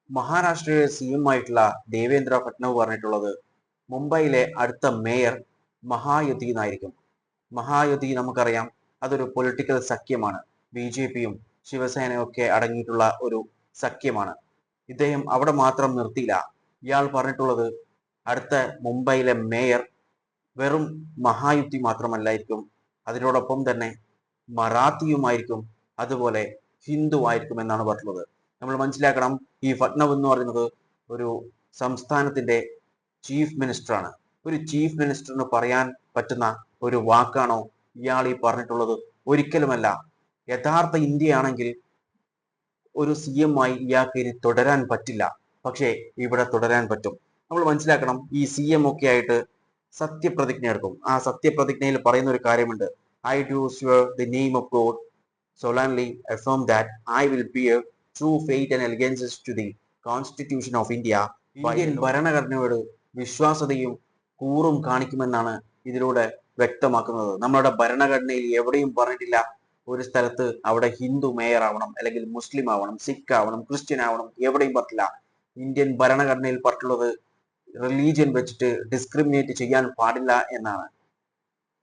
മഹാരാഷ്ട്രയിലെ CM ആയിട്ടുള്ള ദേവേന്ദ്ര ഫട്നവിസ് പറഞ്ഞിട്ടുള്ളത് മുംബൈയിലെ അടുത്ത മേയർ മഹായുതി എന്നായിരിക്കും. മഹായുതി നമുക്കറിയാം, അതൊരു പൊളിറ്റിക്കൽ സഖ്യമാണ്. BJPയും ശിവസേനയും ഒക്കെ അടങ്ങിയിട്ടുള്ള ഒരു സഖ്യമാണ്. ഇദ്ദേഹം അവിടെ മാത്രം നിർത്തിയില്ല. ഇയാൾ പറഞ്ഞിട്ടുള്ളത് അടുത്ത മുംബൈയിലെ മേയർ വെറും മഹായുതി മാത്രമല്ലായിരിക്കും, അതിനോടൊപ്പം തന്നെ മറാത്തിയുമായിരിക്കും, അതുപോലെ ഹിന്ദു ആയിരിക്കും എന്നാണ് പറഞ്ഞിട്ടുള്ളത്. നമ്മൾ മനസ്സിലാക്കണം, ഈ ഫട്നവിസ് എന്ന് പറയുന്നത് ഒരു സംസ്ഥാനത്തിന്റെ ചീഫ് മിനിസ്റ്ററാണ്. ഒരു ചീഫ് മിനിസ്റ്ററിന് പറയാൻ പറ്റുന്ന ഒരു വാക്കാണോ ഇയാൾ ഈ പറഞ്ഞിട്ടുള്ളത്? ഒരിക്കലുമല്ല. യഥാർത്ഥ ഇന്ത്യയാണെങ്കിൽ ഒരു CM ആയി ഇയാൾക്ക് ഇനി തുടരാൻ പറ്റില്ല. പക്ഷേ ഇവിടെ തുടരാൻ പറ്റും. നമ്മൾ മനസ്സിലാക്കണം, ഈ CM ഒക്കെ ആയിട്ട് സത്യപ്രതിജ്ഞ എടുക്കും. ആ സത്യപ്രതിജ്ഞയിൽ പറയുന്ന ഒരു കാര്യമുണ്ട്, I do swear the name of God solemnly affirm that I will bear true faith and allegiance to the Constitution of India. Indian ഭരണഘടനയോട് വിശ്വാസതയും കൂറും കാണിക്കുമെന്നാണ് ഇതിലൂടെ വ്യക്തമാക്കുന്നത്. നമ്മളുടെ ഭരണഘടനയിൽ എവിടെയും പറഞ്ഞിട്ടില്ല ഒരു സ്ഥലത്ത് അവിടെ ഹിന്ദു മേയർ ആവണം, അല്ലെങ്കിൽ മുസ്ലിം ആവണം, സിഖ് ആവണം, ക്രിസ്ത്യൻ ആവണം, എവിടെയും പറ്റില്ല. ഇന്ത്യൻ ഭരണഘടനയിൽ പറഞ്ഞിട്ടുള്ളത് റിലീജിയൻ വെച്ചിട്ട് ഡിസ്ക്രിമിനേറ്റ് ചെയ്യാൻ പാടില്ല എന്നാണ്.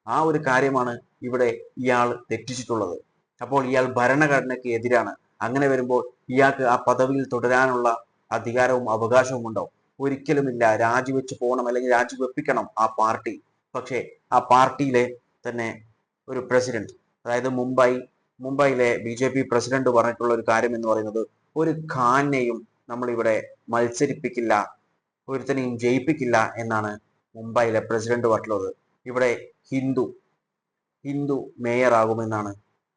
ആ ഒരു കാര്യമാണ് ഇവിടെ ഇയാൾ തെറ്റിച്ചിട്ടുള്ളത്. അപ്പോൾ ഇയാൾ ഭരണഘടനയ്ക്ക് എതിരാണ്. അങ്ങനെ വരുമ്പോൾ ഇയാൾക്ക് ആ പദവിയിൽ തുടരാനുള്ള അധികാരവും അവകാശവും ഉണ്ടോ? ഒരിക്കലുമില്ല. രാജിവെച്ച് പോകണം, അല്ലെങ്കിൽ രാജിവെപ്പിക്കണം ആ പാർട്ടി. പക്ഷേ ആ പാർട്ടിയിലെ തന്നെ ഒരു പ്രസിഡന്റ്, അതായത് മുംബൈയിലെ BJP പ്രസിഡന്റ് പറഞ്ഞിട്ടുള്ള ഒരു കാര്യം എന്ന് പറയുന്നത്, ഒരു ഖാനെയും നമ്മൾ ഇവിടെ മത്സരിപ്പിക്കില്ല, ഒരുത്തനെയും ജയിപ്പിക്കില്ല എന്നാണ് മുംബൈയിലെ പ്രസിഡന്റ് പറഞ്ഞിട്ടുള്ളത്. ഇവിടെ ഹിന്ദു മേയർ ആകുമെന്നാണ്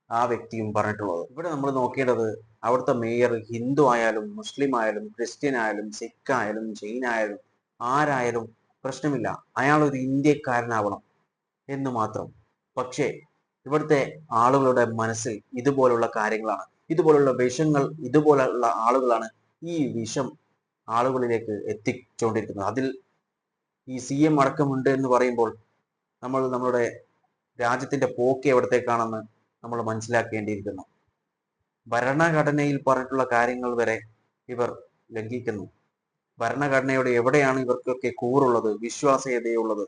ആ വ്യക്തിയും പറഞ്ഞിട്ടുള്ളത്. ഇവിടെ നമ്മൾ നോക്കേണ്ടത്, അവിടുത്തെ മേയർ ഹിന്ദു ആയാലും മുസ്ലിം ആയാലും ക്രിസ്ത്യൻ ആയാലും സിഖ് ആയാലും ജെയിൻ ആയാലും ആരായാലും പ്രശ്നമില്ല, അയാൾ ഒരു ഇന്ത്യക്കാരനാവണം എന്ന് മാത്രം. പക്ഷേ ഇവിടുത്തെ ആളുകളുടെ മനസ്സിൽ ഇതുപോലുള്ള കാര്യങ്ങളാണ്, ഇതുപോലുള്ള വിഷങ്ങൾ, ഇതുപോലുള്ള ആളുകളാണ് ഈ വിഷം ആളുകളിലേക്ക് എത്തിച്ചുകൊണ്ടിരിക്കുന്നത്. അതിൽ ഈ CM അടക്കമുണ്ട് എന്ന് പറയുമ്പോൾ നമ്മൾ നമ്മുടെ രാജ്യത്തിന്റെ പോക്ക് എവിടത്തേക്കാണെന്ന് നമ്മൾ മനസ്സിലാക്കേണ്ടിയിരിക്കുന്നു. ഭരണഘടനയിൽ പറഞ്ഞിട്ടുള്ള കാര്യങ്ങൾ വരെ ഇവർ ലംഘിക്കുന്നു. ഭരണഘടനയോട് എവിടെയാണ് ഇവർക്കൊക്കെ കൂറുള്ളത്, വിശ്വാസ്യതയുള്ളത്?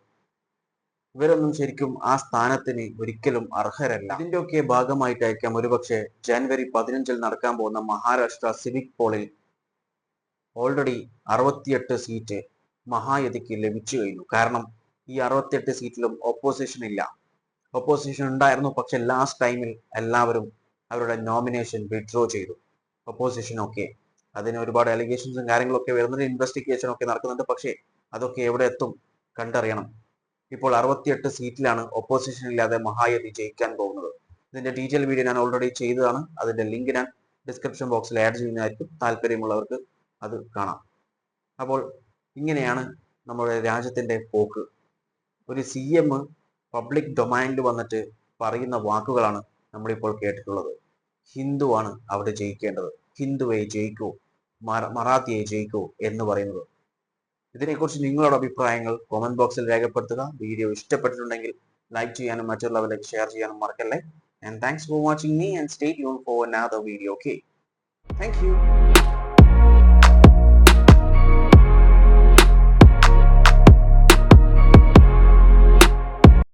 ഇവരൊന്നും ശരിക്കും ആ സ്ഥാനത്തിന് ഒരിക്കലും അർഹരല്ല. ഇതിന്റെയൊക്കെ ഭാഗമായിട്ടായിരിക്കാം ഒരുപക്ഷെ ജനുവരി 15 നടക്കാൻ പോകുന്ന മഹാരാഷ്ട്ര സിവിക് പോളിൽ ഓൾറെഡി 68 സീറ്റ് മഹായുതിക്ക് ലഭിച്ചു കഴിഞ്ഞു. കാരണം ഈ 68 സീറ്റിലും ഒപ്പോസിഷൻ ഇല്ല. ഒപ്പോസിഷൻ ഉണ്ടായിരുന്നു, പക്ഷെ ലാസ്റ്റ് ടൈമിൽ എല്ലാവരും അവരുടെ നോമിനേഷൻ വിഡ്രോ ചെയ്തു. ഒപ്പോസിഷൻ ഒക്കെ അതിന് ഒരുപാട് അലിഗേഷൻസും കാര്യങ്ങളൊക്കെ വരുന്നുണ്ട്, ഇൻവെസ്റ്റിഗേഷൻ ഒക്കെ നടക്കുന്നുണ്ട്. പക്ഷേ അതൊക്കെ എവിടെ എത്തും കണ്ടറിയണം. ഇപ്പോൾ 68 സീറ്റിലാണ് ഒപ്പോസിഷൻ ഇല്ലാതെ മഹായുതി ജയിക്കാൻ പോകുന്നത്. ഇതിന്റെ ഡീറ്റെയിൽ വീഡിയോ ഞാൻ ഓൾറെഡി ചെയ്തതാണ്. അതിന്റെ ലിങ്ക് ഞാൻ ഡിസ്ക്രിപ്ഷൻ ബോക്സിൽ ആഡ് ചെയ്യുന്നതായിരിക്കും. താല്പര്യമുള്ളവർക്ക് അത് കാണാം. അപ്പോൾ ഇങ്ങനെയാണ് നമ്മുടെ രാജ്യത്തിന്റെ പോക്ക്. ഒരു CM പബ്ലിക് ഡൊമൈനിൽ വന്നിട്ട് പറയുന്ന വാക്കുകളാണ് നമ്മളിപ്പോൾ കേട്ടിട്ടുള്ളത്. ഹിന്ദുവാണ് അവിടെ ജയിക്കേണ്ടത്, ഹിന്ദുവെ ജയിക്കൂ, മറാത്തിയെ ജയിക്കൂ എന്ന് പറയുന്നത്. ഇതിനെക്കുറിച്ച് നിങ്ങളുടെ അഭിപ്രായങ്ങൾ കമന്റ് ബോക്സിൽ രേഖപ്പെടുത്തുക. വീഡിയോ ഇഷ്ടപ്പെട്ടിട്ടുണ്ടെങ്കിൽ ലൈക്ക് ചെയ്യാനും മറ്റുള്ളവരിലേക്ക് ഷെയർ ചെയ്യാനും മറക്കല്ലേ. And thanks for watching me, and stay tuned for another video. Okay, thank you.